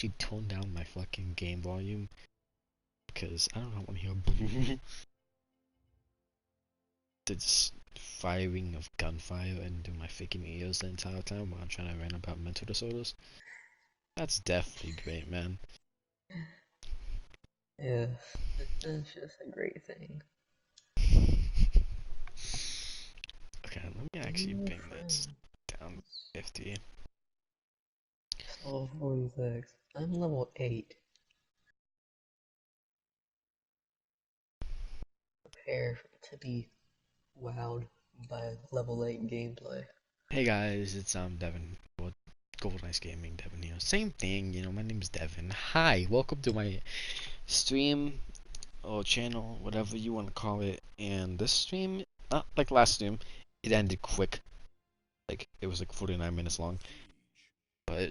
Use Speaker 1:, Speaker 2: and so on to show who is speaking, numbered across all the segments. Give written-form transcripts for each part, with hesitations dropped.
Speaker 1: actually tone down my fucking game volume because I don't want to hear boom. This firing of gunfire into my freaking ears the entire time while I'm trying to rant about mental disorders. That's definitely great, man.
Speaker 2: Yeah, it's just a great thing.
Speaker 1: Okay, let me actually
Speaker 2: My
Speaker 1: bring this
Speaker 2: friend,
Speaker 1: down to 50.
Speaker 2: it's level 46. I'm level 8. Prepare to be wowed by level 8 gameplay.
Speaker 1: Hey guys, it's Devin. Well, Gold Ice Gaming, Devin here. Same thing, you know, my name's Devin. Hi, welcome to my stream or channel, whatever you want to call it. And this stream, not like last stream, it ended quick. Like, it was like 49 minutes long. But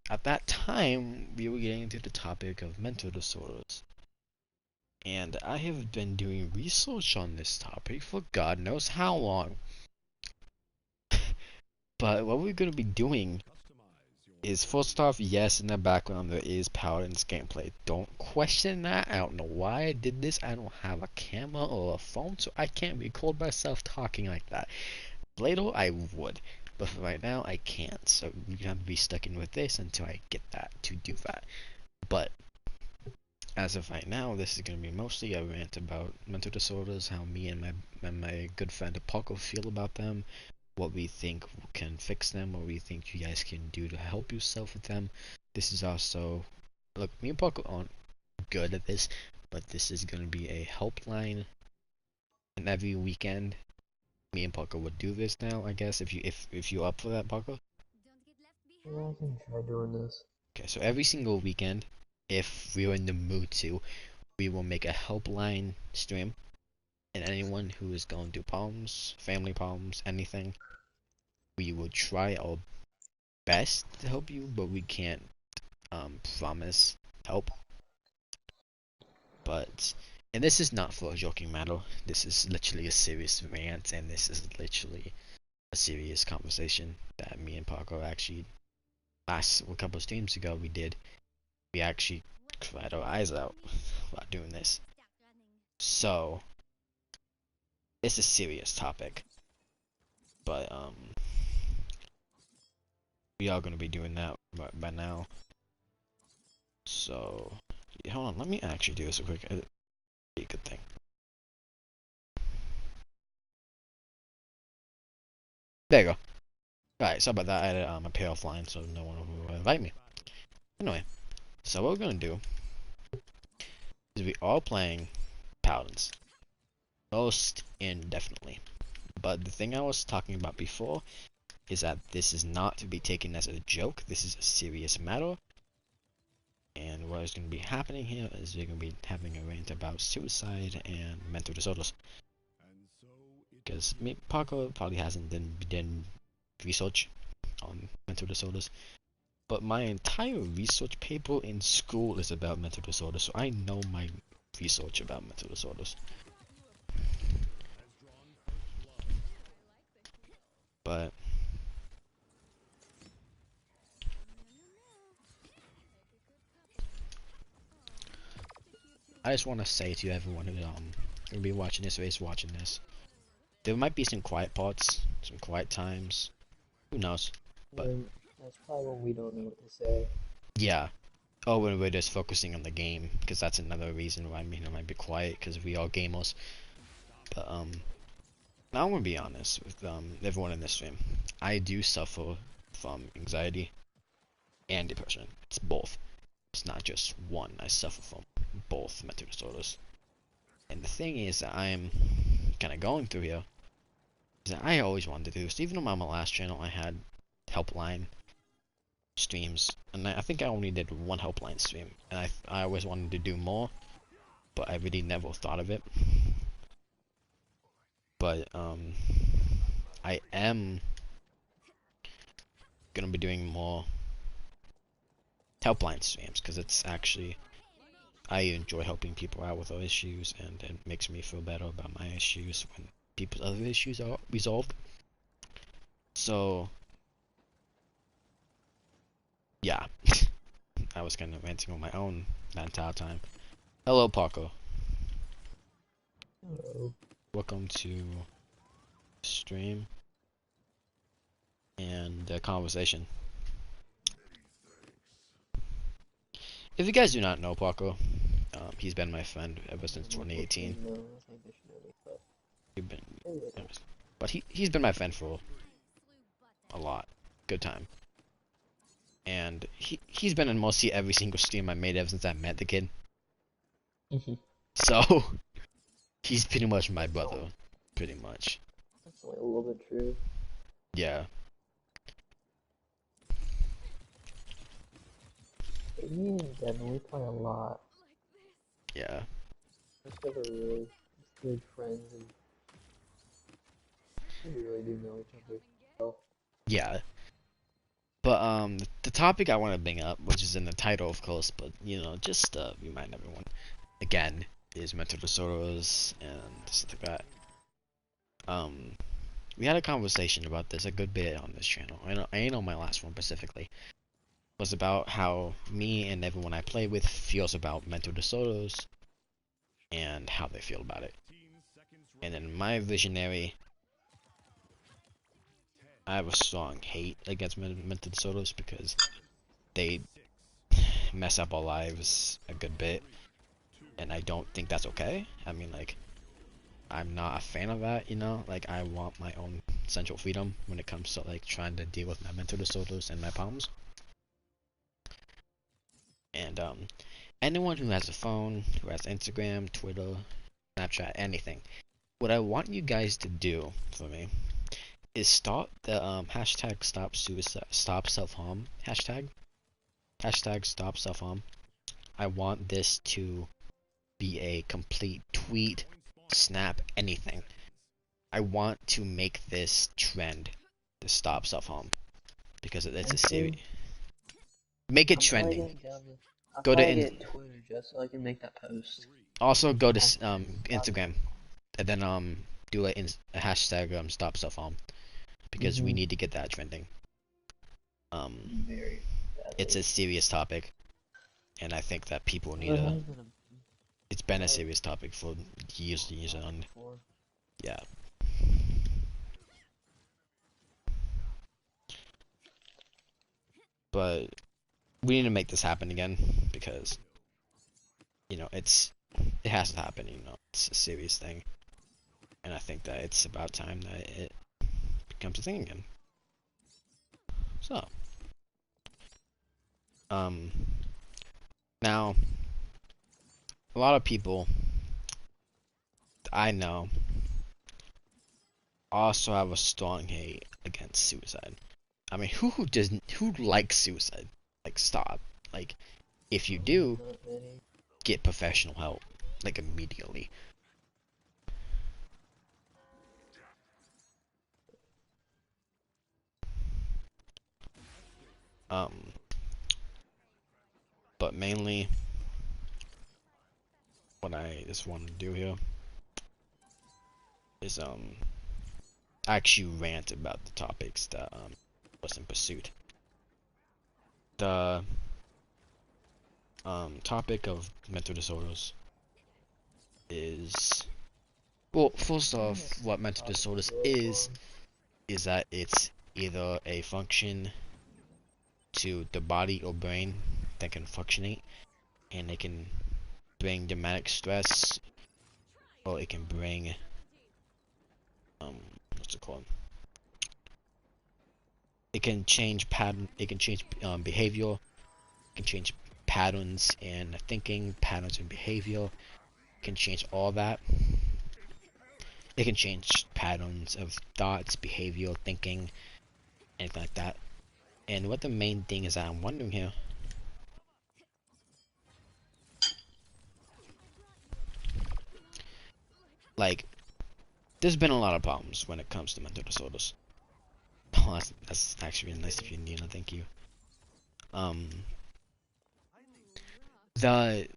Speaker 1: at that time, we were getting into the topic of mental disorders. And I have been doing research on this topic for God knows how long. But what we're going to be doing is, first off, yes, in the background there is Paladins gameplay. Don't question that. I don't know why I did this. I don't have a camera or a phone, so I can't record myself talking like that. Later, I would. But for right now, I can't. So you're going to be stuck in with this until I get that to do that. But as of right now, this is going to be mostly a rant about mental disorders, how me and my good friend Apoco feel about them, what we think can fix them, what we think you guys can do to help yourself with them. This is also, look, me and Apoco aren't good at this, but this is going to be a helpline, and every weekend, me and Apoco would do this now, I guess, if you're up for that, Apoco.
Speaker 2: Yeah, I can try doing this.
Speaker 1: Okay, so every single weekend, if we're in the mood to, we will make a helpline stream, and anyone who is going through problems, family problems, anything, we will try our best to help you, but we can't promise help. But, and this is not for a joking matter. This is literally a serious rant, and this is literally a serious conversation that me and Parker actually a couple of streams ago we did. We actually cried our eyes out while doing this. So it's a serious topic, but we are gonna be doing that by now. So yeah, hold on, let me actually do this real quick. It'd be a good thing. There you go. Alright, sorry about that. I had a pay offline, so no one will invite me. Anyway, so what we're gonna do is we are playing Paladins. Most indefinitely. But the thing I was talking about before is that this is not to be taken as a joke. This is a serious matter. And what is going to be happening here is we're going to be having a rant about suicide and mental disorders. Because me, Paco probably hasn't done research on mental disorders. But my entire research paper in school is about mental disorders, so I know my research about mental disorders. But I just want to say to everyone who's gonna be watching this or is watching this, there might be some quiet parts, some quiet times. Who knows? But
Speaker 2: And that's probably when we don't know what to say.
Speaker 1: yeah. Oh, when we're just focusing on the game, because that's another reason why I might be quiet, because we are gamers. But now I'm gonna be honest with everyone in this stream. I do suffer from anxiety and depression. It's both. It's not just one. I suffer from both mental disorders. And the thing is that I'm kind of going through here is that I always wanted to do this. Even on my last channel, I had helpline streams, and I think I only did one helpline stream, and I always wanted to do more, but I really never thought of it. But I am gonna be doing more helpline streams because it's actually I enjoy helping people out with their issues, and it makes me feel better about my issues when people's other issues are resolved. So yeah, I was kind of ranting on my own that entire time. Hello, Paco.
Speaker 2: Hello.
Speaker 1: Welcome to stream and the conversation. If you guys do not know Paco, he's been my friend ever since 2018.
Speaker 2: No, I think they should know me, but
Speaker 1: He's been,
Speaker 2: maybe they don't.
Speaker 1: but he's been my friend for a lot. Good time. And he's been in mostly every single stream I made ever since I met the kid. So he's pretty much my brother, pretty much.
Speaker 2: That's only a little bit true.
Speaker 1: Yeah.
Speaker 2: Me and Devin, we play a lot.
Speaker 1: Yeah.
Speaker 2: We're still really good friends, and we really do know each other well.
Speaker 1: Yeah. But the topic I want to bring up, which is in the title, of course, but you know, just remind everyone again, is mental disorders and stuff like that. We had a conversation about this a good bit on this channel. I ain't on my last one specifically. Was about how me and everyone I play with feels about mental disorders and how they feel about it. And in my visionary, I have a strong hate against mental disorders because they mess up our lives a good bit, and I don't think that's okay. I mean, like, I'm not a fan of that, you know? Like, I want my own central freedom when it comes to, like, trying to deal with my mental disorders and my problems. And, anyone who has a phone, who has Instagram, Twitter, Snapchat, anything, what I want you guys to do for me is start the, hashtag stop suicide, stop self-harm hashtag. Hashtag stop self-harm. I want this to be a complete tweet, snap, anything. I want to make this trend to stop self-harm because it's a series. Make it trending.
Speaker 2: I'll
Speaker 1: Go to
Speaker 2: probably get Twitter just so I can make that post.
Speaker 1: also go to Instagram and then do a hashtag stop self-harm because we need to get that trending.
Speaker 2: Very badly.
Speaker 1: It's a serious topic, and I think that people need to. It's been a serious topic for years and years on. Yeah. But we need to make this happen again because, you know, it has to happen. You know, it's a serious thing, and I think that it's about time that it becomes a thing again. So, now, a lot of people I know also have a strong hate against suicide. I mean, who likes suicide? Like, stop. Like, if you do, get professional help, like, immediately. But mainly, what I just want to do here is, actually rant about the topics that, was in pursuit. The, topic of mental disorders is, well, first off, what mental disorders is that it's either a function to the body or brain that can functionate, and it can bring dramatic stress, or it can bring, what's it called? It can change pattern, it can change behavior, it can change patterns in thinking, patterns in behavior, it can change all that. It can change patterns of thoughts, behavior, thinking, anything like that. And what the main thing is that I'm wondering here, like, there's been a lot of problems when it comes to mental disorders. Oh, that's actually really nice of you, Nina, thank you. The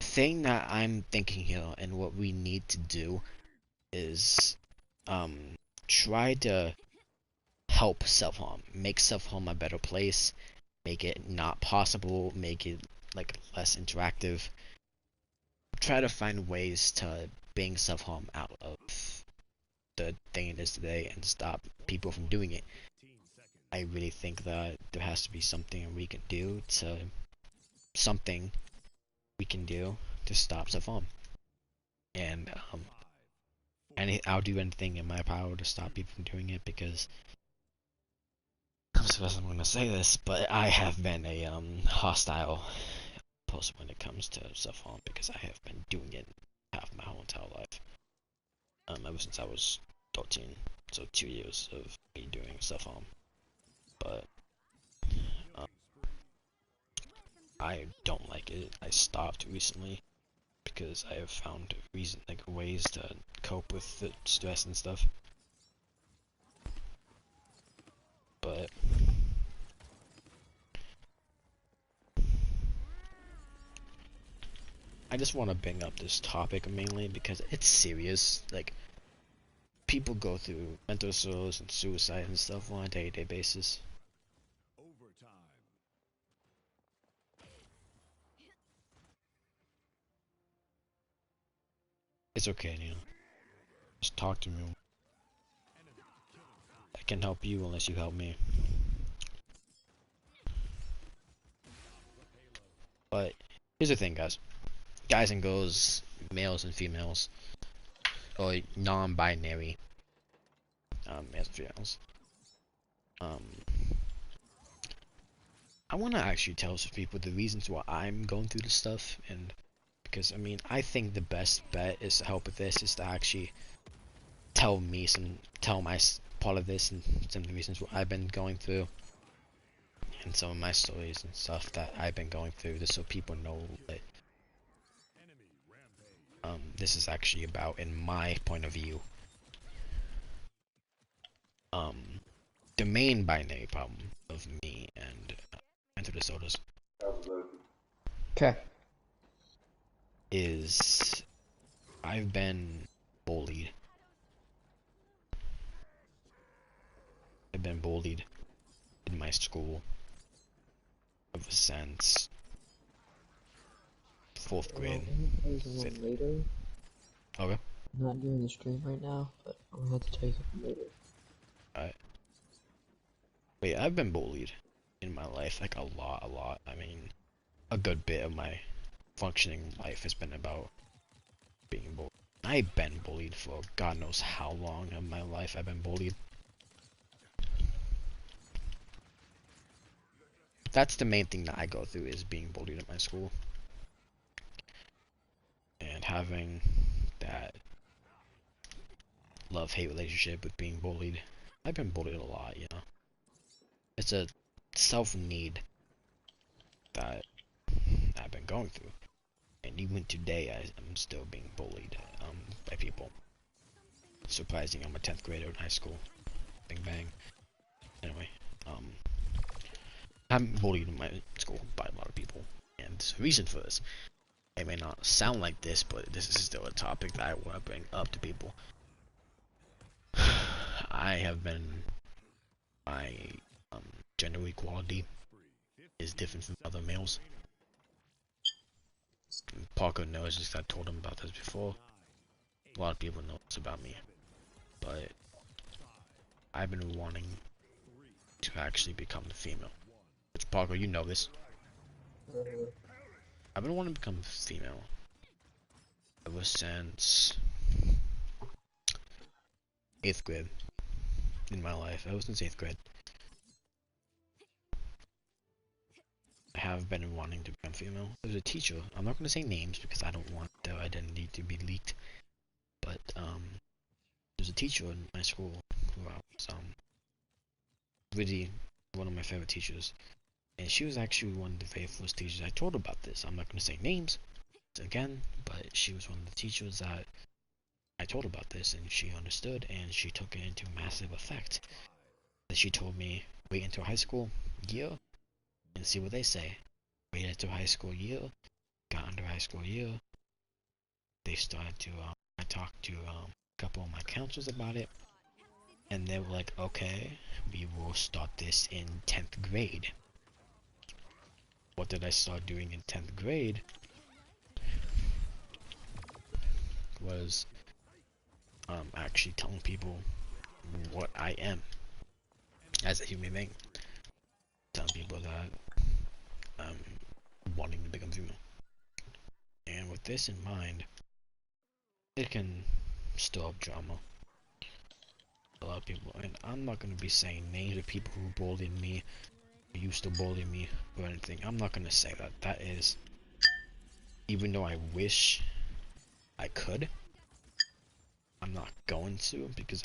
Speaker 1: thing that I'm thinking here and what we need to do is, try to help self-harm, make self-harm a better place, make it not possible, make it like less interactive. Try to find ways to bring self-harm out of the thing it is today and stop people from doing it. I really think that there has to be something we can do to stop self-harm. And I'll do anything in my power to stop people from doing it, because I'm supposed I'm gonna say this, but I have been a hostile person when it comes to self-harm, because I have been doing it half my whole entire life. Ever since I was 13, so 2 years of me doing self-harm. But um, I don't like it. I stopped recently because I have found ways to cope with the stress and stuff. But I just want to bring up this topic mainly because it's serious. Like, people go through mental disorders and suicide and stuff on a day-to-day basis. It's okay, Neil. Just talk to me. I can help you unless you help me. But here's the thing, guys. Guys and girls, males and females, or non-binary males and females. Um, I want to actually tell some people the reasons why I'm going through this stuff, and because I mean, I think the best bet is to help with this is to actually tell my part of this and some of the reasons what I've been going through, and some of my stories and stuff that I've been going through, just so people know that this is actually about in my point of view. The main binary problem of me and mental disorders
Speaker 2: Okay.
Speaker 1: is I've been bullied. I've been bullied in my school ever since 4th
Speaker 2: Well,
Speaker 1: grade.
Speaker 2: I'm gonna tell you something later.
Speaker 1: Okay.
Speaker 2: I'm not doing the stream right now, but I'm gonna have to tell you something later.
Speaker 1: Alright. But yeah, I've been bullied in my life, like a lot. I mean, a good bit of my functioning life has been about being bullied. I've been bullied for God knows how long in my life I've been bullied. That's the main thing that I go through, is being bullied at my school. And having that love-hate relationship with being bullied. I've been bullied a lot, you know. It's a self-need that I've been going through. And even today, I'm still being bullied by people. Surprising, I'm a 10th grader in high school. Bing bang. Anyway, I'm bullied in my school by a lot of people. And there's a reason for this. It may not sound like this, but this is still a topic that I want to bring up to people. I have been, my gender equality is different from other males. Parker knows this, I told him about this before. A lot of people know this about me. But I've been wanting to actually become the female. Which, Parker, you know this. I've been wanting to become female ever since 8th grade in my life. Ever since 8th grade. I have been wanting to become female. There's a teacher, I'm not going to say names because I don't want their identity to be leaked, but there's a teacher in my school who was really one of my favorite teachers, and she was actually one of the very first teachers I told about this. I'm not going to say names again, but she was one of the teachers that I told about this, and she understood, and she took it into massive effect. And she told me, wait until high school year and see what they say. Waited until high school year, got under high school year. They started to, I talked to a couple of my counselors about it, and they were like, okay, we will start this in 10th grade. what did I start doing in 10th grade was actually telling people what I am as a human being. Telling people that wanting to become female. And with this in mind, it can stir up drama. A lot of people, and I'm not gonna be saying names of people who bullied me, who used to bully me, or anything. I'm not gonna say that. That is, even though I wish I could, I'm not going to, because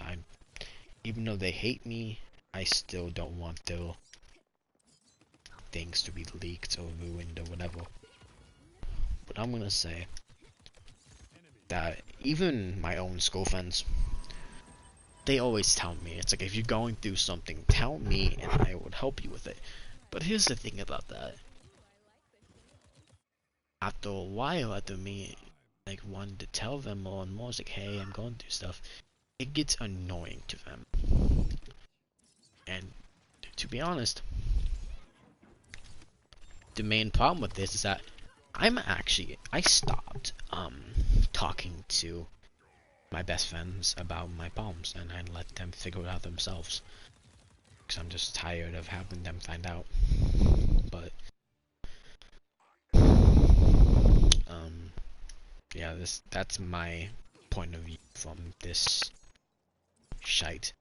Speaker 1: even though they hate me, I still don't want their things to be leaked or ruined or whatever. But I'm gonna say that even my own school friends, they always tell me, it's like, if you're going through something, tell me and I would help you with it. But here's the thing about that. After a while, after me like wanting to tell them more and more, it's like, hey, I'm going through stuff, it gets annoying to them. And to be honest, the main problem with this is that I stopped talking to my best friends about my problems, and I let them figure it out themselves, because I'm just tired of having them find out. But yeah, that's my point of view from this shite.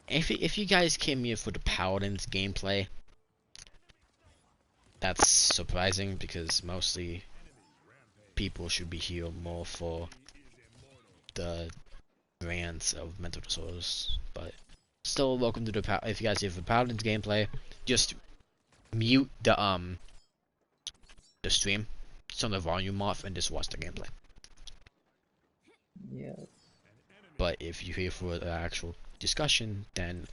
Speaker 1: If you guys came here for the Paladins gameplay, that's surprising, because mostly people should be here more for the rants of mental disorders. But still, welcome to the if you guys here for Paladins gameplay, just mute the stream, turn the volume off, and just watch the gameplay.
Speaker 2: Yeah.
Speaker 1: But if you're here for the actual discussion, then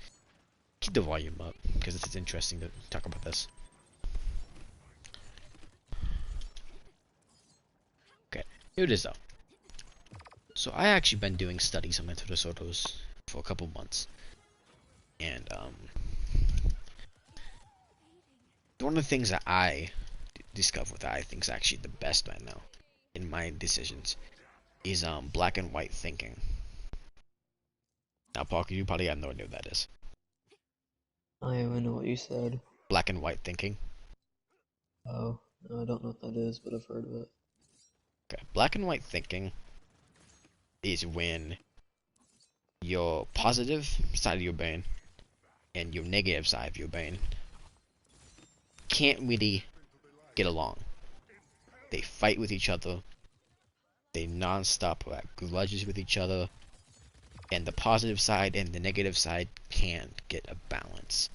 Speaker 1: keep the volume up, because it's interesting to talk about this. Okay, here it is though. So I actually been doing studies on mental disorders for a couple months, and one of the things that I discovered that I think is actually the best right now in my decisions is black and white thinking. Now, Parker, you probably have no idea what that is.
Speaker 2: I don't even know what you said.
Speaker 1: Black and white thinking.
Speaker 2: Oh, no, I don't know what that is, but I've heard of it.
Speaker 1: Okay, black and white thinking is when your positive side of your brain and your negative side of your brain can't really get along. They fight with each other. They non-stop have grudges with each other. And the positive side and the negative side can't get a balance.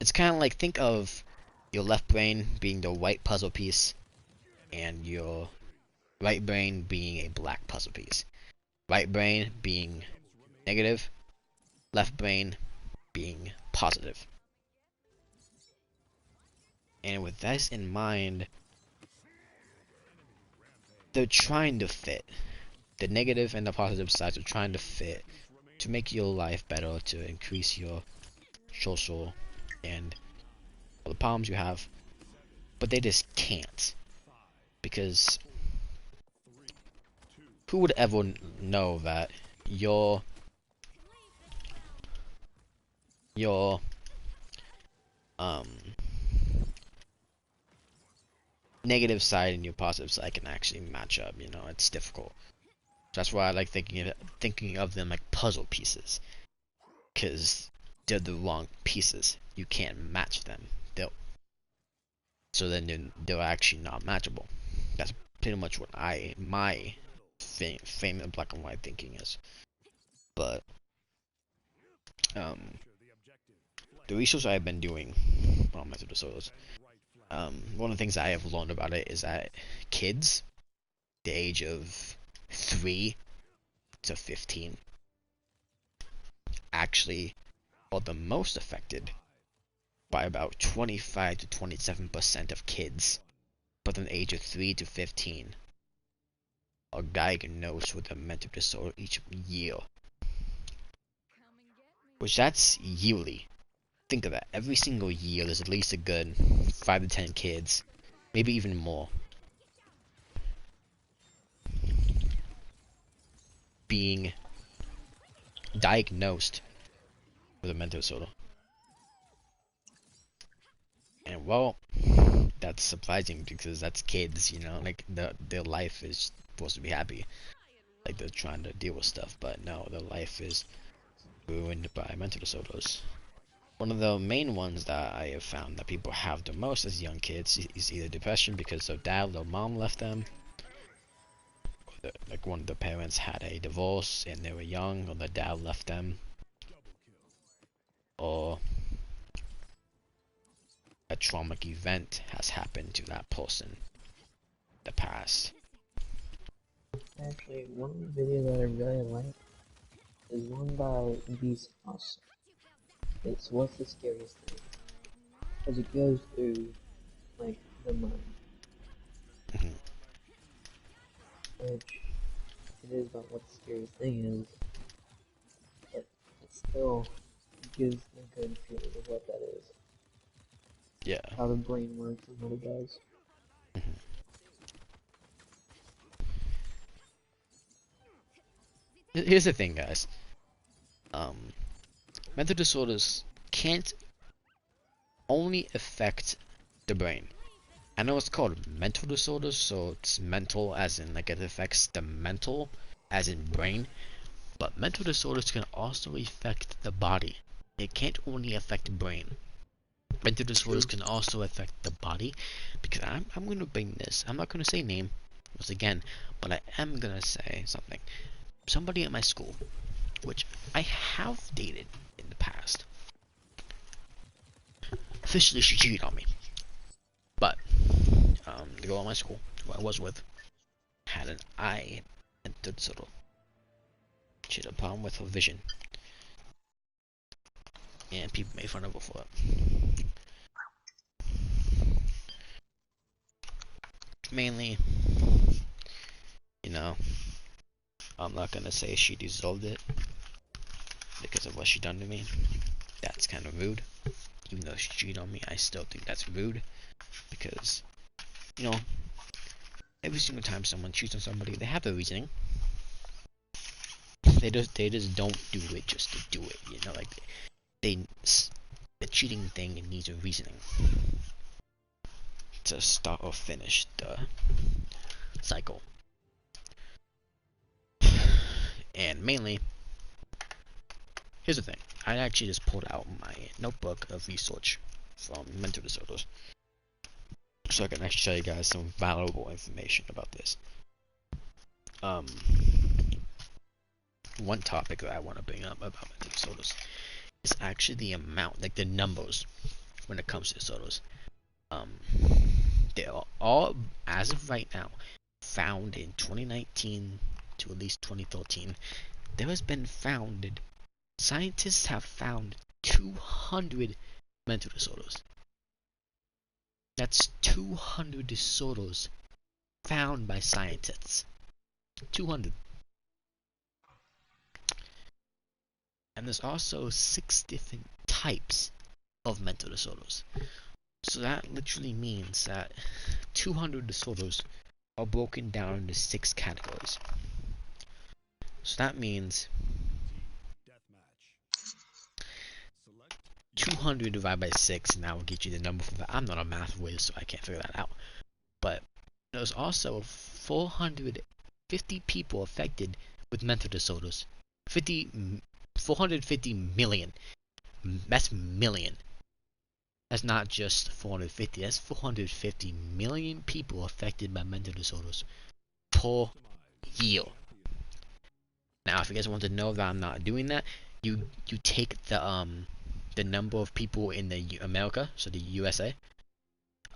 Speaker 1: It's kind of like, think of your left brain being the white puzzle piece and your right brain being a black puzzle piece. Right brain being negative, left brain being positive. And with this in mind, they're trying to fit. The negative and the positive sides are trying to fit to make your life better, to increase your social and all the problems you have. But they just can't. Because who would ever know that your um negative side and your positive side can actually match up? You know, it's difficult. That's why I like thinking of them like puzzle pieces, because they're the wrong pieces. You can't match them. So then they're actually not matchable. That's pretty much what my famous black and white thinking is. But the research I've been doing on mental disorders, one of the things I have learned about it is that kids, the age of 3 to 15, actually are the most affected by about 25 to 27% of kids, but the age of 3 to 15 are diagnosed with a mental disorder each year. which that's yearly. Think of that. Every single year, there's at least a good 5 to 10 kids, maybe even more, being diagnosed with a mental disorder. And well, that's surprising because that's kids, you know, like their life is supposed to be happy. Like they're trying to deal with stuff, but no, their life is ruined by mental disorders. One of the main ones that I have found that people have the most as young kids is either depression because their dad or mom left them, or like one of the parents had a divorce and they were young, or the dad left them, or a traumatic event has happened to that person in the past.
Speaker 2: Actually, one video that I really like is one by Beast House. It's what's the scariest thing? Because it goes through, like, the mind,
Speaker 1: Mhm.
Speaker 2: which it is about what the scariest thing is, but it still gives a good feeling of what that is.
Speaker 1: Yeah.
Speaker 2: How the brain works and what it does.
Speaker 1: Mhm. Here's the thing, guys. Um, Mental disorders can't only affect the brain. I know it's called mental disorders, so it's mental as in like it affects the mental as in brain, but mental disorders can also affect the body. It can't only affect the brain. Mental disorders
Speaker 2: True.
Speaker 1: can also affect the body because I'm going to bring this. I'm not going to say name once again, but I am going to say something. Somebody at my school, which I have dated in the past, officially she cheated on me. But the girl at my school, who I was with, had an eye mental disorder. She had a problem with her vision, and people made fun of her for it. Mainly, you know, I'm not gonna say she deserved it because of what she done to me. That's kind of rude. Even though she cheated on me, I still think that's rude because, you know, every single time someone cheats on somebody, they have a reasoning. They just don't do it just to do it. You know, like they the cheating thing needs a reasoning to start or finish the cycle. And mainly, here's the thing. I actually just pulled out my notebook of research from mental disorders so I can actually show you guys some valuable information about this. Um, One topic that I want to bring up about mental disorders is actually the amount, like the numbers, when it comes to disorders. Um, they are all, as of right now, found in 2019 to at least 2013. There has been founded, scientists have found 200 mental disorders. That's 200 disorders found by scientists. 200. And there's also 6 different types of mental disorders. So that literally means that 200 disorders are broken down into 6 categories. So that means 200 divided by 6, and that will get you the number for that. I'm not a math whiz, so I can't figure that out. But there's also 450 people affected with mental disorders. 450 million. That's million. That's not just 450. That's 450 million people affected by mental disorders per year. Now, if you guys want to know that I'm not doing that, you take the number of people in the America, so the USA,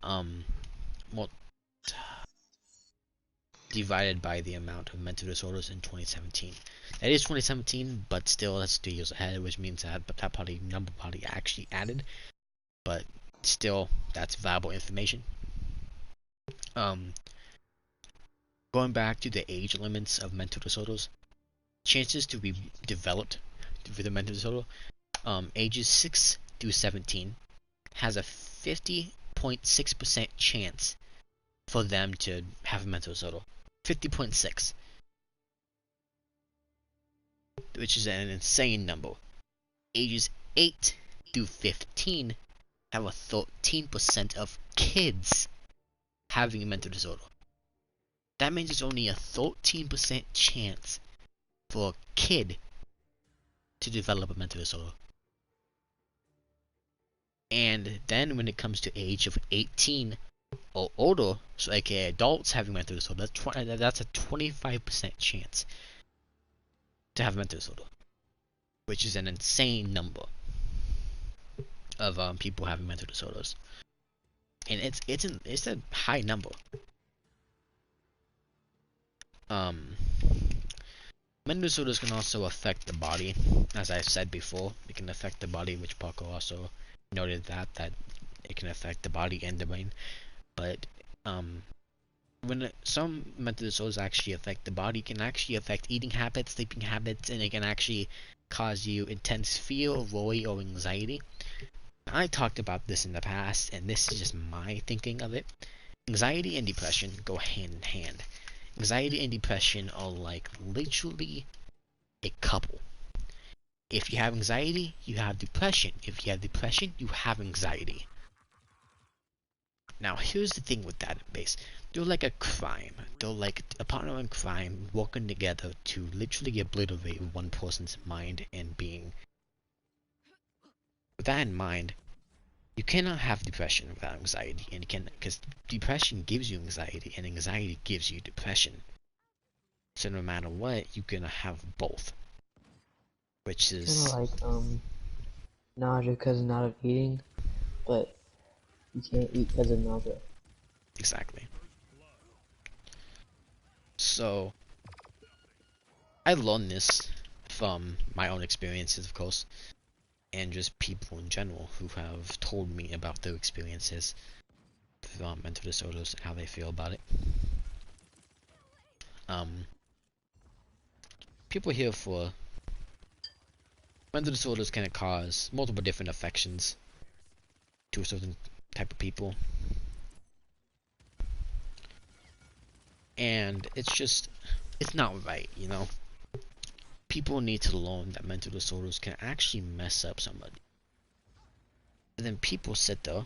Speaker 1: well, divided by the amount of mental disorders in 2017. That is 2017, but still that's 2 years ahead, which means that number probably actually added, but still that's valuable information. Um, Going back to the age limits of mental disorders, chances to be developed with a mental disorder ages 6 through 17 has a 50.6% chance for them to have a mental disorder. 50.6, which is an insane number. Ages 8 through 15 have a 13% of kids having a mental disorder. That means there's only a 13% chance for a kid to develop a mental disorder. And then when it comes to age of 18 or older, so aka adults having mental disorder, that's a 25% chance to have a mental disorder, which is an insane number of people having mental disorders, and it's a high number. Mental disorders can also affect the body, as I said before. It can affect the body, which Paco also noted that it can affect the body and the brain. But when some mental disorders actually affect the body, it can actually affect eating habits, sleeping habits, and it can actually cause you intense fear, worry, or anxiety. I talked about this in the past, and this is just my thinking of it. Anxiety and depression go hand in hand. Anxiety and depression are like literally a couple. If you have anxiety, you have depression. If you have depression, you have anxiety. Now, here's the thing with database. They're like a crime. They're like a partner in crime working together to literally obliterate one person's mind and being. With that in mind, you cannot have depression without anxiety, and you can, because depression gives you anxiety, and anxiety gives you depression. So no matter what, you're gonna have both, which is
Speaker 2: kind of like nausea because not of eating, but you can't eat because of nausea.
Speaker 1: exactly. So I learned this from my own experiences, of course, and just people in general who have told me about their experiences from mental disorders and how they feel about it. People here for mental disorders can cause multiple different affections to a certain type of people, and it's not right, you know. People need to learn that mental disorders can actually mess up somebody, and then people sit there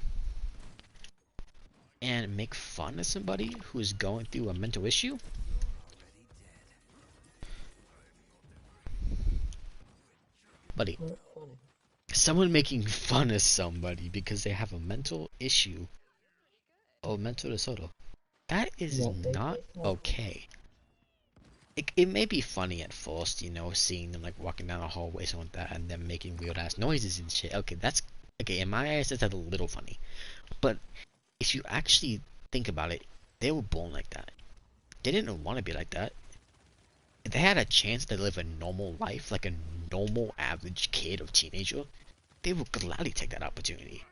Speaker 1: and make fun of somebody who is going through a mental issue. Buddy,
Speaker 2: Not funny.
Speaker 1: someone making fun of somebody because they have a mental issue or mental disorder, that is
Speaker 2: Yeah, they
Speaker 1: not
Speaker 2: take that.
Speaker 1: okay. It may be funny at first, you know, seeing them like walking down a hallway, something like that, and them making weird ass noises and shit. Okay, that's okay. In my eyes, that's a little funny. But if you actually think about it, they were born like that. They didn't want to be like that. If they had a chance to live a normal life, like a normal average kid or teenager, they would gladly take that opportunity.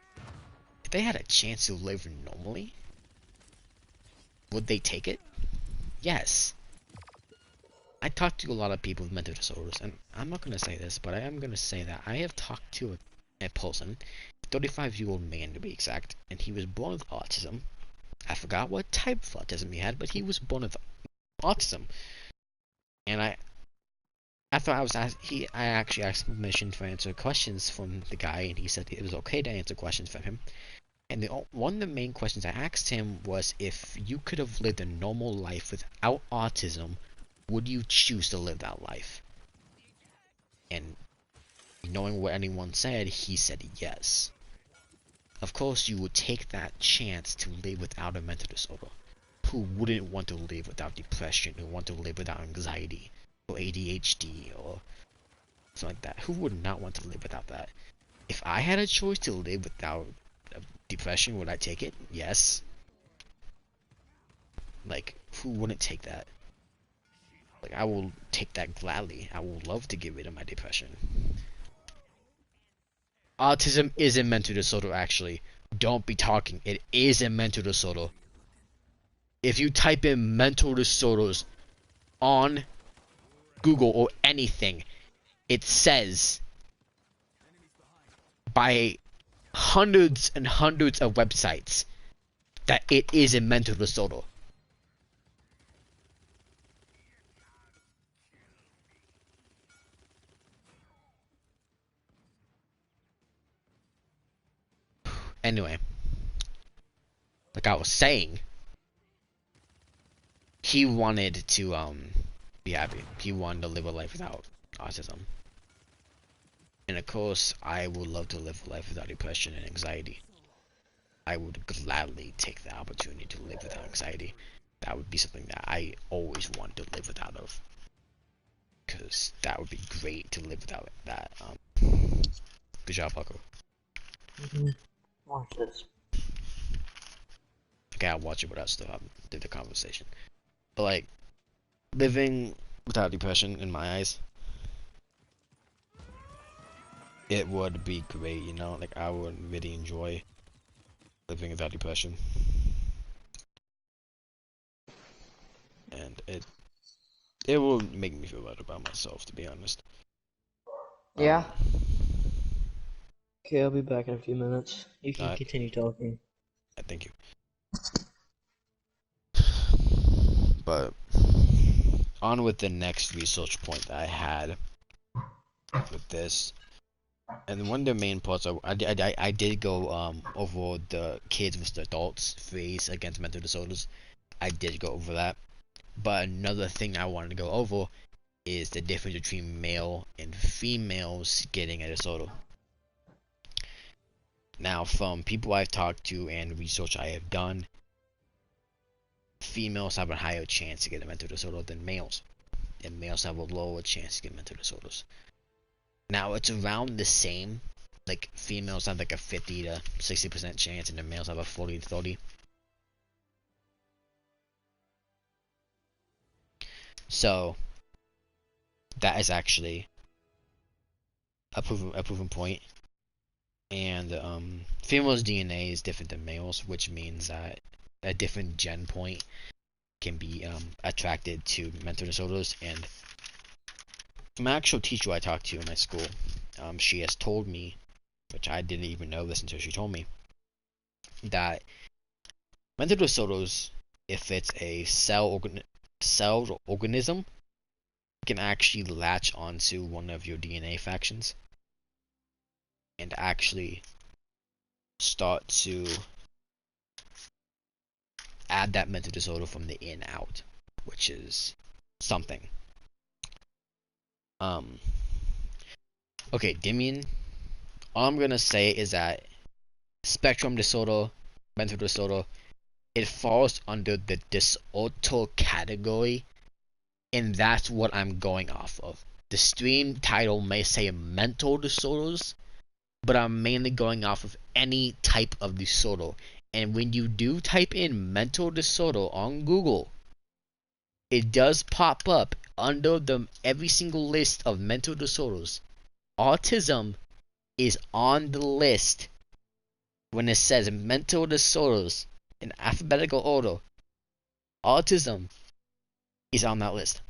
Speaker 1: If they had a chance to live normally, would they take it? Yes. I talked to a lot of people with mental disorders, and I'm not going to say this, but I am going to say that I have talked to a person, 35-year-old man to be exact, and he was born with autism. I forgot what type of autism he had, but he was born with autism. And after I was asked, I actually asked permission to answer questions from the guy, and he said it was okay to answer questions from him. And one of the main questions I asked him was, if you could have lived a normal life without autism, would you choose to live that life? And knowing what anyone said, he said yes. Of course, you would take that chance to live without a mental disorder. Who wouldn't want to live without depression, or want to live without anxiety, or ADHD, or something like that? Who would not want to live without that? If I had a choice to live without depression, would I take it? Yes. Like, who wouldn't take that? Like, I will take that gladly. I will love to get rid of my depression. Autism is a mental disorder, actually. Don't be talking. It is a mental disorder. If you type in mental disorders on Google or anything, it says by hundreds and hundreds of websites that it is a mental disorder. Anyway, like I was saying, he wanted to be happy. He wanted to live a life without autism. And of course, I would love to live a life without depression and anxiety. I would gladly take the opportunity to live without anxiety. That would be something that I always want to live without of. Because that would be great to live without that. Good job, Pucker.
Speaker 2: Watch this.
Speaker 1: Okay, I'll watch it without still do the conversation. But like, living without depression, in my eyes, it would be great, you know? Like, I would really enjoy living without depression. And it will make me feel better about myself, to be honest.
Speaker 2: Yeah. Okay, I'll be back in a few minutes. You can
Speaker 1: Alright,
Speaker 2: continue talking.
Speaker 1: thank you. But on with the next research point that I had with this. And one of the main parts, I did go over the kids versus adults phrase against mental disorders. I did go over that. But another thing I wanted to go over is the difference between male and females getting a disorder. Now, from people I've talked to and research I have done, females have a higher chance to get a mental disorder than males, and males have a lower chance to get mental disorders. Now, it's around the same. Like, females have like a 50 to 60% chance, and the males have a 40 to 30. So, that is actually a proven point. And females' DNA is different than males, which means that a different gen point can be attracted to mental disorders. And from an actual teacher I talked to in my school, she has told me, which I didn't even know this until she told me, that mental disorders, if it's a cell organism, can actually latch onto one of your DNA factions and actually start to add that mental disorder from the in out, which is something. Okay, Dimian, all I'm gonna say is that spectrum disorder, mental disorder, it falls under the disorder category, and that's what I'm going off of. The stream title may say mental disorders, but I'm mainly going off of any type of disorder. And when you do type in mental disorder on Google, it does pop up under every single list of mental disorders. Autism is on the list. When it says mental disorders in alphabetical order, autism is on that list.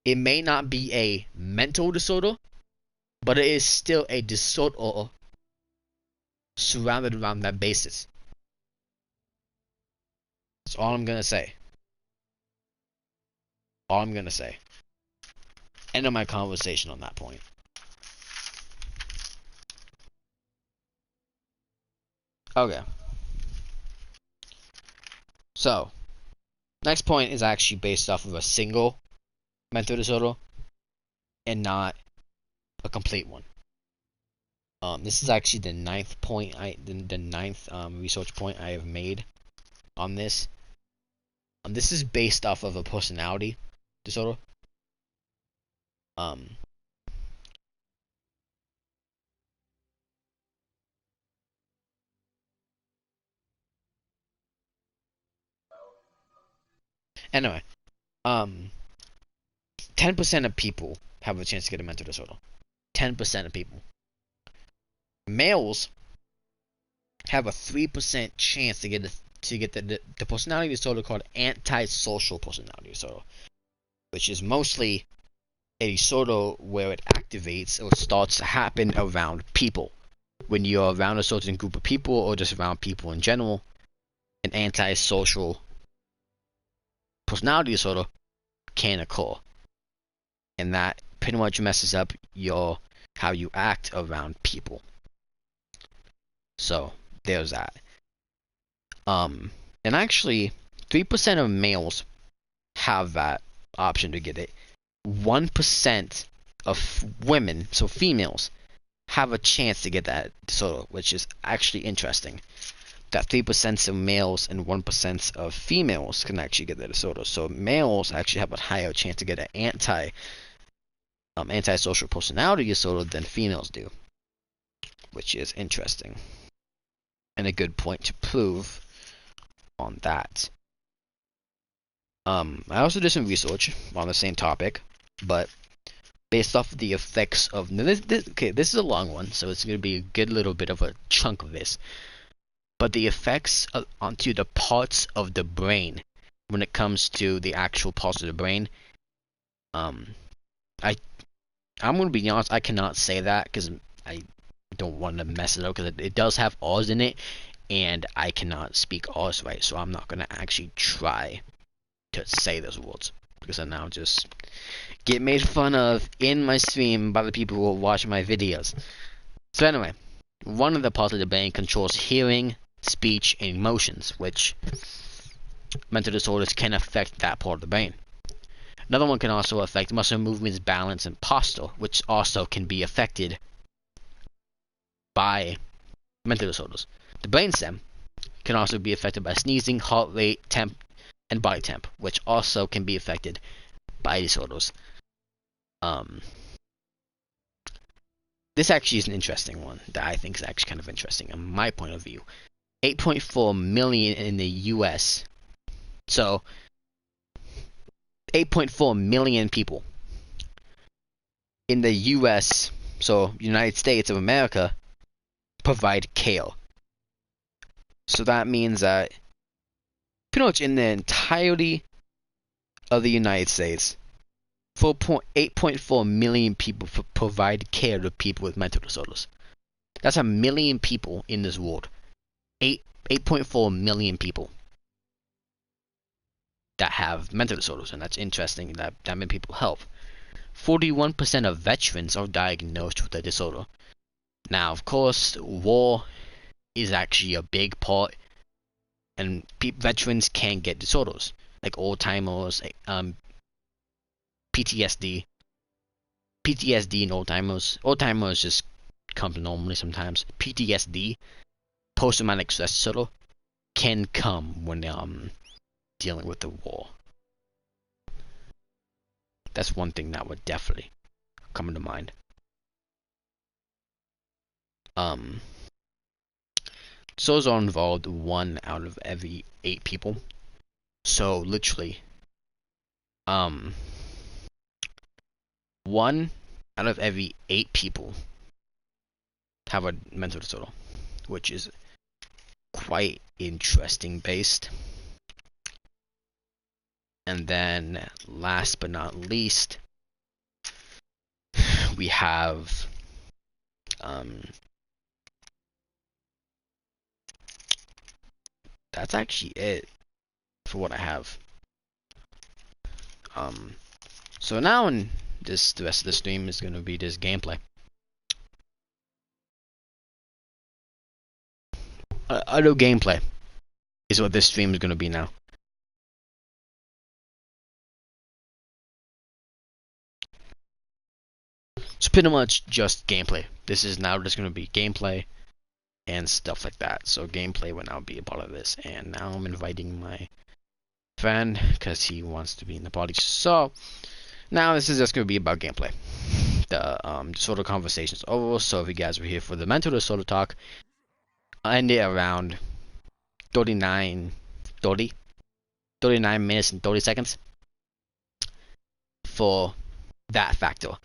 Speaker 1: It may not be a mental disorder, but it is still a disorder surrounded around that basis. That's all I'm gonna say. All I'm gonna say. End of my conversation on that point. Okay. So, next point is actually based off of a single mental disorder and not a complete one. This is actually the ninth point the ninth research point I have made on this. This is based off of a personality disorder. Anyway, 10% of people have a chance to get a mental disorder. 10% of people. Males have a 3% chance to get the personality disorder called antisocial personality disorder, which is mostly a disorder where it activates or starts to happen around people. When you're around a certain group of people or just around people in general, an antisocial personality disorder can occur. And that pretty much messes up your how you act around people. So there's that. And actually 3% of males have that option to get it. 1% of women, so females, have a chance to get that disorder, which is actually interesting. That 3% of males and 1% of females can actually get that disorder. So males actually have a higher chance to get an antisocial personality disorder than females do, which is interesting and a good point to prove on that. I also did some research on the same topic, but based off of the effects of this is a long one, so it's going to be a good little bit of a chunk of this. But the effects onto the parts of the brain when it comes to the actual parts of the brain, I'm going to be honest, I cannot say that because I don't want to mess it up because it does have R's in it, and I cannot speak R's right, so I'm not going to actually try to say those words because I now just get made fun of in my stream by the people who are watching my videos. So anyway, one of the parts of the brain controls hearing, speech, and emotions, which mental disorders can affect that part of the brain. Another one can also affect muscle movements, balance, and posture, which also can be affected by mental disorders. The brainstem can also be affected by sneezing, heart rate, temp, and body temp, which also can be affected by disorders. This actually is an interesting one that I think is actually kind of interesting in my point of view. 8.4 million in the US. So 8.4 million people in the US, so United States of America, provide care. So that means that pretty much in the entirety of the United States, 8.4 million people provide care to people with mental disorders. That's a million people in this world. 8.4 million people that have mental disorders, and that's interesting that many people help. 41% of veterans are diagnosed with a disorder. Now, of course, war is actually a big part, and veterans can get disorders like Alzheimer's, PTSD, and Alzheimer's. Alzheimer's just comes normally sometimes. PTSD, post-traumatic stress disorder, can come when dealing with the war. That's one thing that would definitely come into mind. Disorders are involved 1 out of every 8 people. So literally, 1 out of every 8 people have a mental disorder, which is quite interesting based. And then last but not least, we have that's actually it for what I have. So now in the rest of the stream is going to be this gameplay. Auto gameplay is what this stream is going to be now. It's pretty much just gameplay. This is now just going to be gameplay and stuff like that. So gameplay will now be a part of this. And now I'm inviting my friend because he wants to be in the party. So now this is just going to be about gameplay. The disorder conversation is over. So if you guys were here for the mental disorder talk, I ended around 39 minutes and 30 seconds for that factor.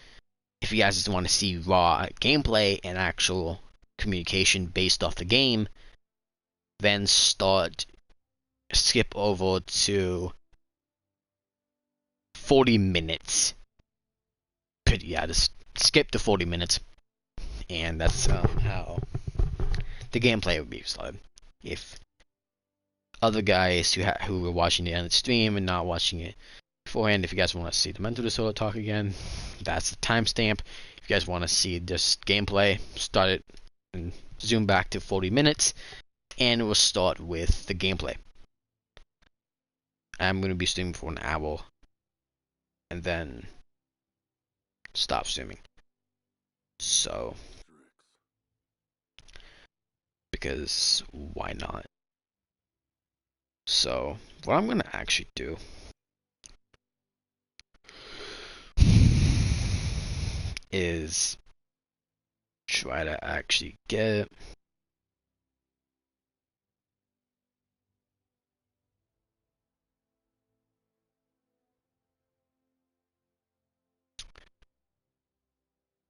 Speaker 1: If you guys just want to see raw gameplay and actual communication based off the game, then skip over to 40 minutes yeah, just skip the 40 minutes, and that's how the gameplay would be started. If other guys who were watching it on the stream and not watching it beforehand, if you guys want to see the Mental Disorder talk again, that's the timestamp. If you guys want to see this gameplay, start it and zoom back to 40 minutes, and we'll start with the gameplay. I'm going to be streaming for an hour, and then stop streaming. So, because why not? So, what I'm going to actually do is try to actually get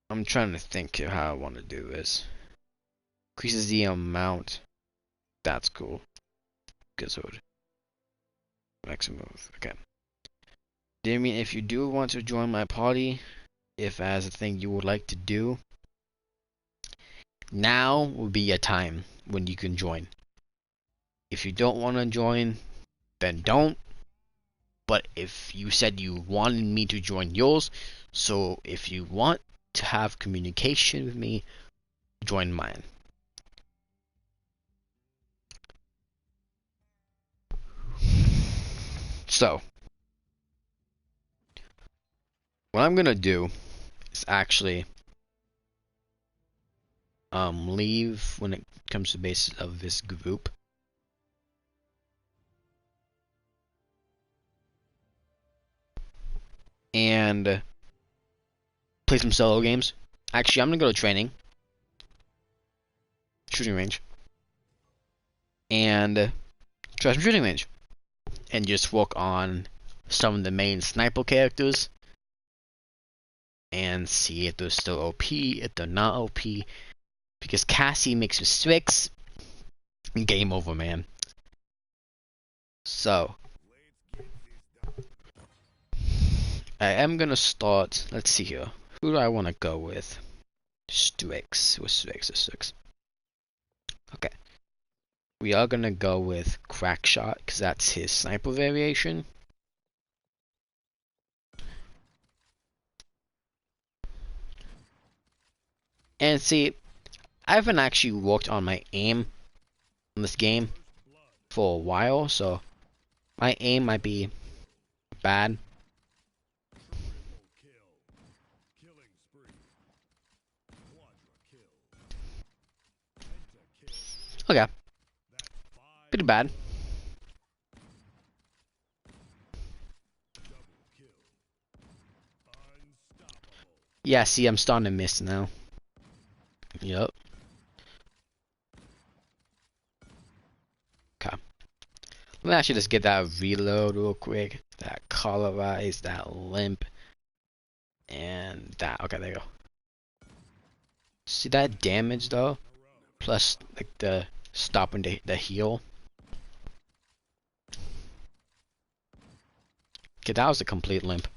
Speaker 1: I'm trying to think of how I want to do this. Increases the amount. That's cool. Good. Maximum. Okay. Damien, if you do want to join my party, if as a thing you would like to do, now would be a time when you can join. If you don't want to join, then don't. But if you said you wanted me to join yours, so if you want to have communication with me, join mine. So, what I'm gonna do is actually leave when it comes to the basis of this group. And play some solo games. Actually, I'm gonna go to training, shooting range, and try some shooting range, and just work on some of the main sniper characters, and see if they're still OP, if they're not OP. Because Cassie makes mistakes, game over, man. So, I am gonna start. Let's see here. Who do I want to go with? Strix. What's Strix? Okay. We are gonna go with Crackshot because that's his sniper variation. And see, I haven't actually worked on my aim on this game for a while, so my aim might be bad. Okay. Pretty bad. Yeah, see, I'm starting to miss now. Yup. Okay. Let me actually just get that reload real quick. That colorize, that limp, and that. Okay, there you go. See that damage though? Plus, like the stopping the heal. Okay, that was a complete limp.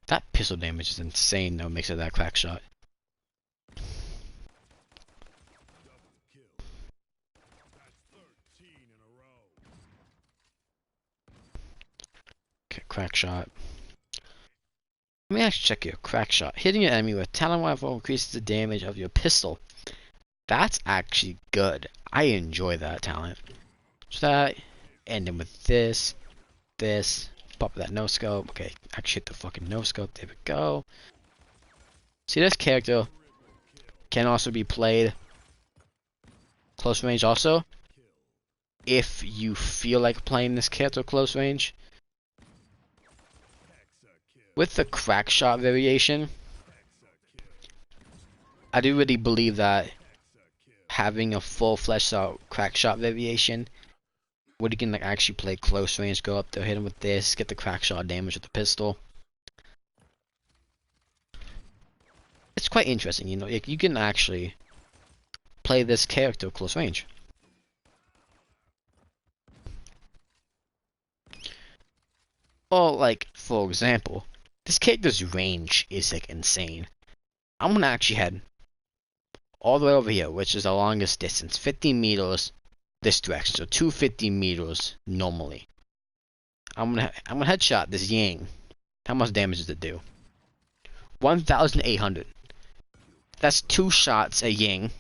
Speaker 1: That pistol damage is insane though, makes it that crack shot. Okay, crack shot. Let me actually check your crack shot. Hitting your enemy with talent rifle increases the damage of your pistol. That's actually good. I enjoy that talent. So that, and then with this, pop that no scope. Okay, actually hit the fucking no scope. There we go. See, this character can also be played close range also. If you feel like playing this character close range. With the crack shot variation, I do really believe that having a full fleshed out crack shot variation, where you can like actually play close range, go up there, hit him with this, get the crack shot damage with the pistol. It's quite interesting, you know. You can actually play this character close range. Or like, for example, this character's range is like insane. I'm gonna actually head all the way over here, which is the longest distance, 50 meters this direction, so 250 meters normally. I'm gonna headshot this Yang. How much damage does it do? 1,800. That's 2 shots a Yang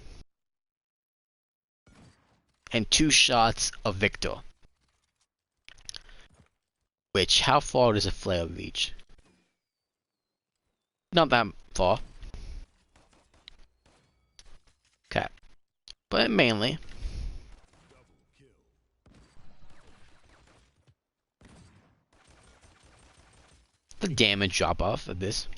Speaker 1: and 2 shots of Victor. Which, how far does a flare reach? Not that far. Okay. But mainly, the damage drop off of this.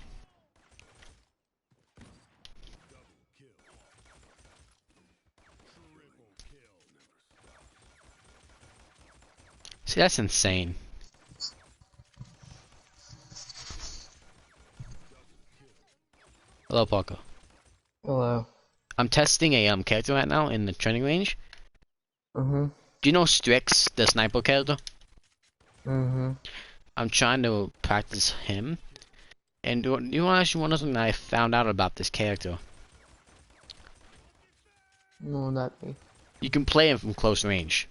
Speaker 1: See, that's insane. Hello, Parker.
Speaker 2: Hello.
Speaker 1: I'm testing a character right now in the training range.
Speaker 2: Mm-hmm.
Speaker 1: Do you know Strix, the sniper character?
Speaker 2: Mm-hmm.
Speaker 1: I'm trying to practice him. And you actually want to know something I found out about this character?
Speaker 2: No, that be.
Speaker 1: You can play him from close range.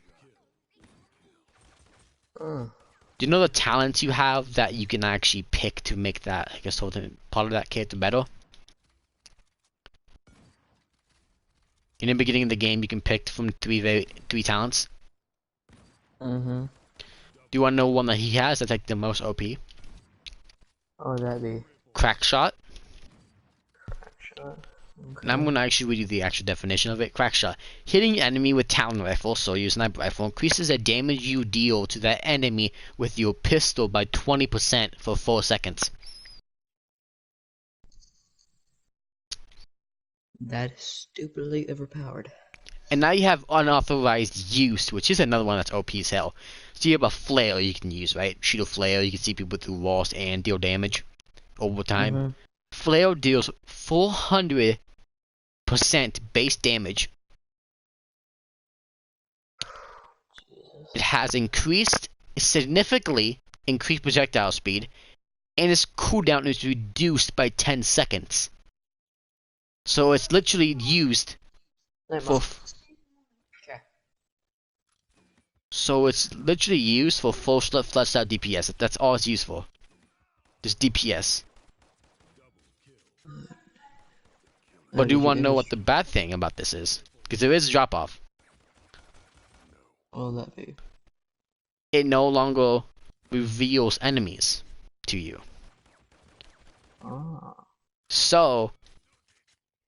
Speaker 2: Oh.
Speaker 1: Do you know the talents you have that you can actually pick to make that, I guess, part of that character better? In the beginning of the game, you can pick from three talents.
Speaker 2: Mm-hmm.
Speaker 1: Do you want to know one that he has that's like the most OP?
Speaker 2: Oh, that be.
Speaker 1: Crack shot.
Speaker 2: Crack shot. Okay.
Speaker 1: And I'm going to actually read you the actual definition of it. Crack shot. Hitting an enemy with Talon Rifle, so your sniper rifle, increases the damage you deal to that enemy with your pistol by 20% for 4 seconds.
Speaker 2: That is stupidly overpowered.
Speaker 1: And now you have unauthorized use, which is another one that's OP as hell. So you have a flare you can use, right? Shoot a flare, you can see people through walls and deal damage over time.
Speaker 2: Mm-hmm.
Speaker 1: Flare deals 400% base damage. It has significantly increased projectile speed, and its cooldown is reduced by 10 seconds. So it's literally used for...
Speaker 2: Okay.
Speaker 1: So it's literally used for full fleshed out DPS. That's all it's used for. Just DPS. But do you want to know what the bad thing about this is? Because there is a drop off.
Speaker 2: Oh, that be.
Speaker 1: It no longer reveals enemies to you.
Speaker 2: Ah.
Speaker 1: So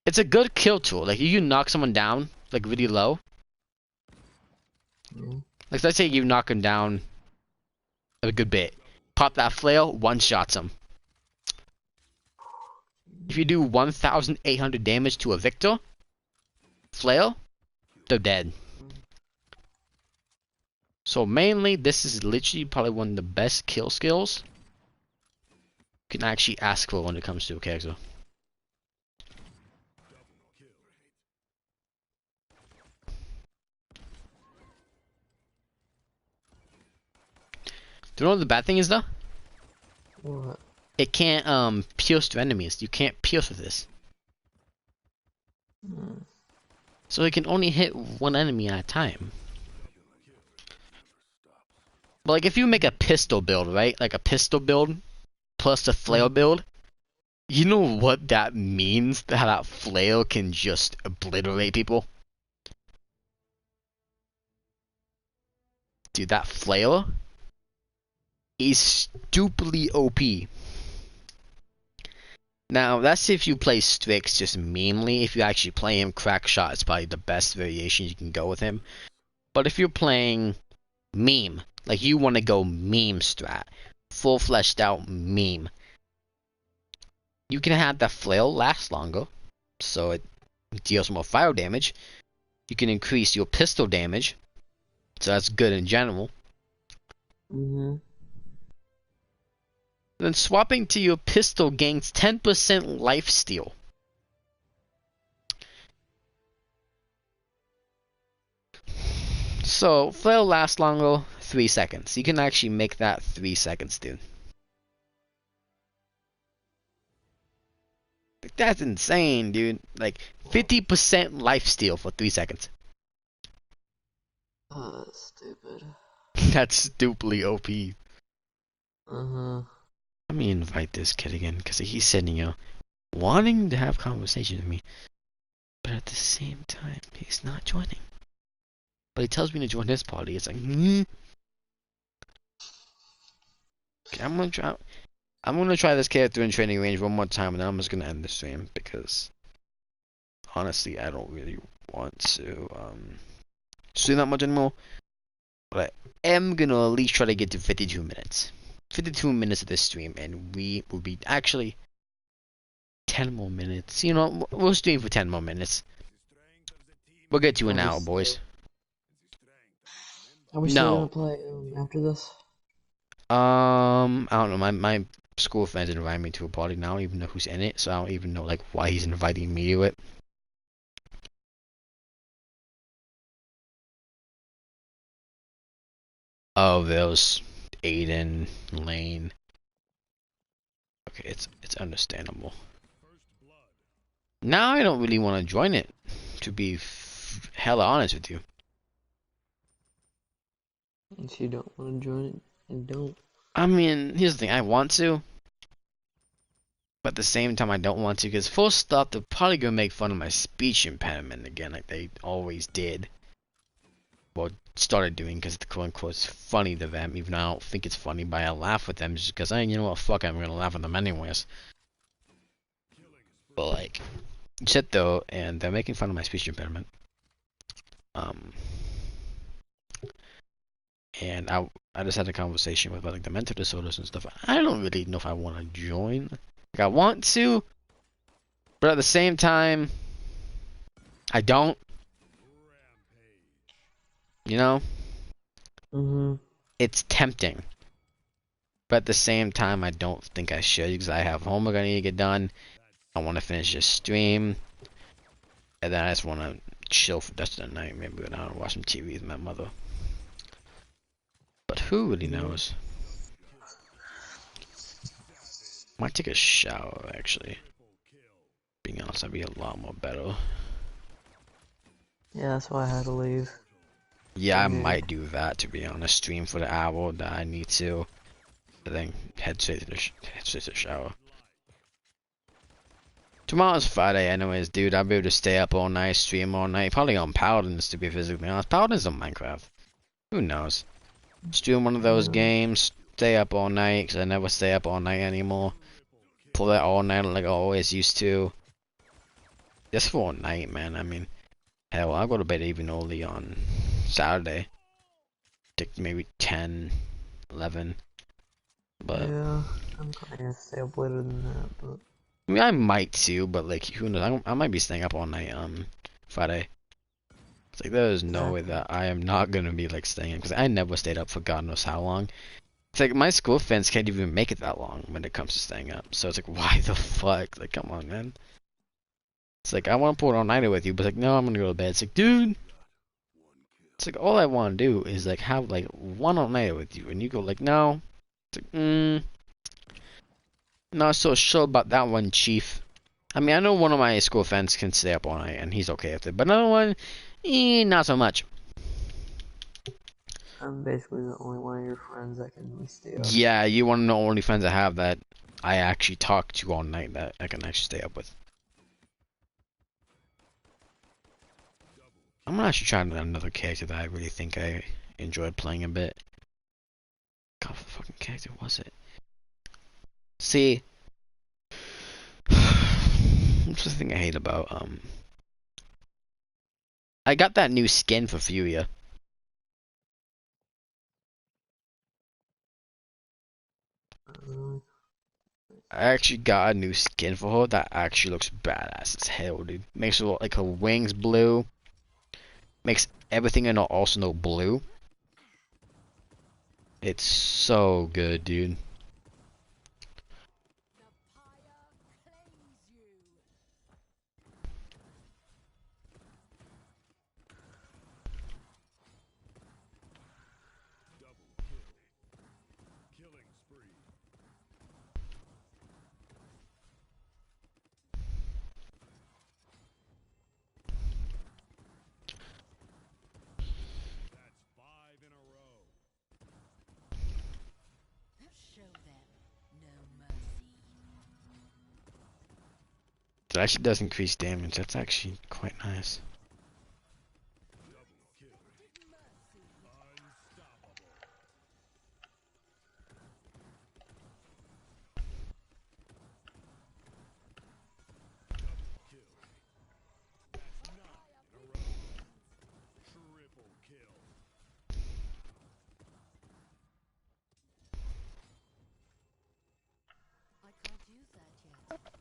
Speaker 1: it's a good kill tool. Like you can knock someone down like really low.
Speaker 2: Mm-hmm.
Speaker 1: Like let's say you knock him down a good bit. Pop that flail, one shots him. If you do 1,800 damage to a Victor flail, they're dead. So mainly, this is literally probably one of the best kill skills you can actually ask for when it comes to a character. Do you know what the bad thing is though?
Speaker 2: What?
Speaker 1: It can't pierce to enemies. You can't pierce with this.
Speaker 2: Mm.
Speaker 1: So it can only hit one enemy at a time. But like if you make a pistol build, right? Like a pistol build plus a flail build, you know what that means? How that flail can just obliterate people? Dude, that flail is stupidly OP. Now, that's if you play Strix just meanly. If you actually play him, Crack Shot is probably the best variation you can go with him. But if you're playing meme, like you want to go meme strat, full fleshed out meme, you can have that flail last longer, so it deals more fire damage. You can increase your pistol damage, so that's good in general.
Speaker 2: Mm-hmm.
Speaker 1: Then swapping to your pistol gains 10% lifesteal. So flail lasts longer, 3 seconds. You can actually make that 3 seconds, dude. That's insane, dude. Like 50% lifesteal for 3 seconds.
Speaker 2: Oh, that's stupid.
Speaker 1: That's stupidly OP.
Speaker 2: Uh-huh.
Speaker 1: Let me invite this kid again, because he's sitting here wanting to have conversation with me. But at the same time, he's not joining. But he tells me to join his party. It's like, Okay, I'm gonna try this character in training range one more time, and then I'm just gonna end the stream because honestly, I don't really want to stream that much anymore. But I am gonna at least try to get to 52 minutes. 52 minutes of this stream, and we will be actually 10 more minutes. You know, we'll stream for 10 more minutes. We'll get to an
Speaker 2: Are we
Speaker 1: hour,
Speaker 2: still?
Speaker 1: boys.
Speaker 2: Are we still gonna
Speaker 1: No.
Speaker 2: play after this?
Speaker 1: I don't know. My school friends invited me to a party now. I don't even know who's in it, so I don't even know like why he's inviting me to it. Oh, there's Aiden, Lane. Okay, it's understandable. Now I don't really want to join it, to be hella honest with you.
Speaker 2: If you don't want to join it, then don't.
Speaker 1: I mean, here's the thing. I want to, but at the same time I don't want to, because first off, they're probably gonna make fun of my speech impediment again, like they always did. Well, started doing, because the quote unquote is funny to them, even though I don't think it's funny, but I laugh with them just because you know what, fuck it, I'm gonna laugh at them anyways. But like, you sit though, and they're making fun of my speech impairment. Um, and I just had a conversation with like the mental disorders and stuff. I don't really know if I want to join. Like I want to, but at the same time, I don't. You know,
Speaker 2: Mm-hmm.
Speaker 1: it's tempting, but at the same time, I don't think I should because I have homework I need to get done. I want to finish this stream, and then I just want to chill for the rest of the night. Maybe go down and watch some TV with my mother. But who really
Speaker 2: Yeah.
Speaker 1: knows? Might take a shower actually. Being honest, I'd be a lot more better.
Speaker 2: Yeah, that's why I had to leave.
Speaker 1: Yeah, I
Speaker 2: Same here.
Speaker 1: might do that to be honest. Stream for the hour that I need to, and then head straight to the shower. Tomorrow's Friday, anyways, dude. I'll be able to stay up all night, stream all night. Probably on Paladins to be physically honest. Paladins on Minecraft. Who knows? Stream one of those
Speaker 2: Yeah.
Speaker 1: games. Stay up all night, because I never stay up all night anymore. Pull that all night like I always used to. Just for a night, man. I mean, hell, I'll go to bed even early on Saturday. Take maybe 10, 11. But
Speaker 2: Yeah. I'm probably gonna stay up later than that, but.
Speaker 1: I mean, I might too, but like, who knows? I might be staying up all night Friday. It's like there is no way
Speaker 2: Exactly.
Speaker 1: that I am not gonna be like staying because I never stayed up for God knows how long. It's like my school friends can't even make it that long when it comes to staying up. So it's like, why the fuck? Like, come on, man. It's like I want to pull it all nighter with you, but like, no, I'm gonna go to bed. It's like, dude. It's like all I want to do is like have like one all nighter with you, and you go like, no. It's like, not so sure about that one, Chief. I mean, I know one of my school friends can stay up all night, and he's okay with it. But another one, not so much.
Speaker 2: I'm basically the only one of your friends that can stay up.
Speaker 1: Yeah, you one of the only friends I have that I actually talk to all night that I can actually stay up with. I'm gonna actually try another character that I really think I enjoyed playing a bit. God, what fucking character was it? See, what's the thing I hate about I got that new skin for Furia.
Speaker 2: Uh,
Speaker 1: I actually got a new skin for her that actually looks badass as hell, dude. Makes her look like her wings blue. Makes everything in her arsenal blue. It's so good, dude. It actually does increase damage. That's actually quite nice.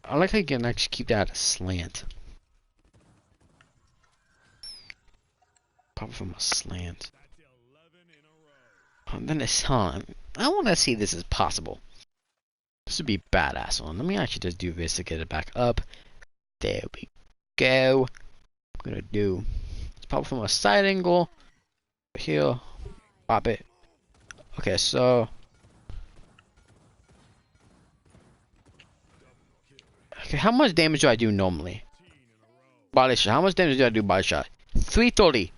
Speaker 1: I like how you can actually keep that at a slant. Pop from a slant. And then it's on. I want to see this is possible. This would be badass one. Let me actually just do this to get it back up. There we go. I'm gonna do. Let's pop from a side angle. Here. Pop it. Okay, so. Okay, how much damage do I do normally? Body shot. How much damage do I do body shot? 330.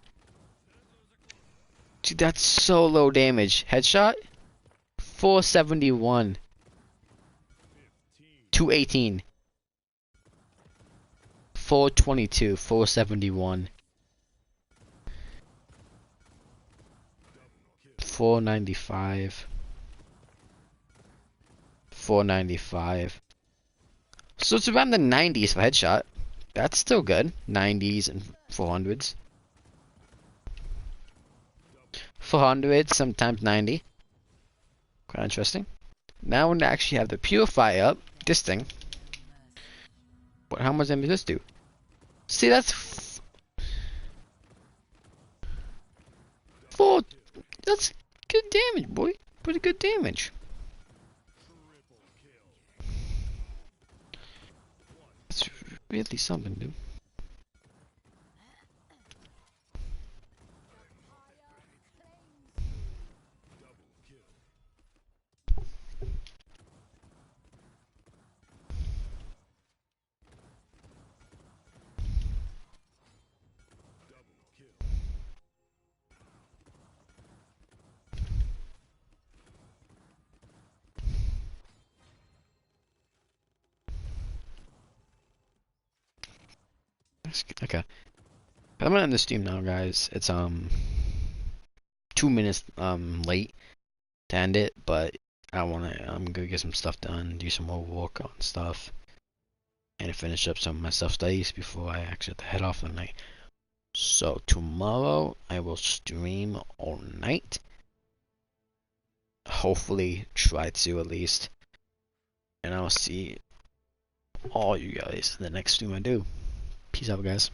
Speaker 1: Dude, that's so low damage. Headshot? 471. 218. 422. 471. 495. 495. So it's around the 90s for headshot. That's still good. 90s and 400s. 400, sometimes 90. Quite interesting. Now we actually have the purify up. This thing. But how much damage does this do? See, that's four. That's good damage, boy. Pretty good damage. That's really something, dude. Okay. I'm gonna end the stream now, guys. It's 2 minutes late to end it, but I'm gonna get some stuff done, do some more work on stuff, and finish up some of my self studies before I actually have to head off for the night. So tomorrow I will stream all night. Hopefully try to at least. And I'll see all you guys in the next stream I do. Peace out, guys.